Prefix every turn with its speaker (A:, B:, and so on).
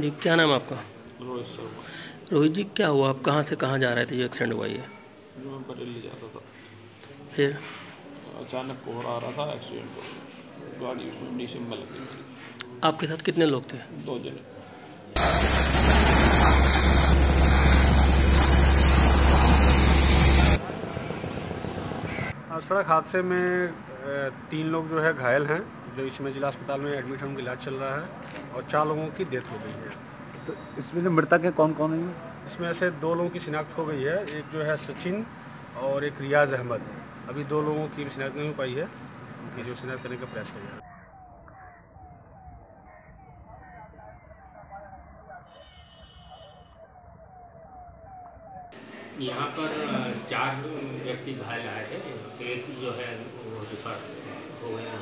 A: जी, क्या नाम है आपका?
B: रोहित शर्मा।
A: रोहित जी, क्या हुआ? आप कहाँ से कहाँ जा रहे थे जो एक्सीडेंट हुआ ये?
B: जो मैं बरेली जाता था,
A: फिर?
B: अचानक कोहरा आ रहा था, एक्सीडेंट हो गया। गाड़ी उसमें डीसीएम में लग गई मेरी।
A: आपके साथ कितने लोग थे?
B: 2 जने।
C: सड़क हादसे में 3 लोग जो है घायल हैं, जो इसमें जिला अस्पताल में एडमिट हैं, उनका इलाज चल रहा है और 4 लोगों की डेथ हो गई है।
D: तो इसमें जो मृतक है कौन कौन है?
C: इसमें से 2 लोगों की शिनाख्त हो गई है, एक जो है सचिन और एक रियाज अहमद। अभी 2 लोगों की शिनाख्त नहीं हो पाई है, उनकी जो शिनाख्त करने का प्रयास किया जा रहा है।
E: यहाँ पर 4 व्यक्ति घायल आए थे। एक जो है वो रिफर हो गए हैं।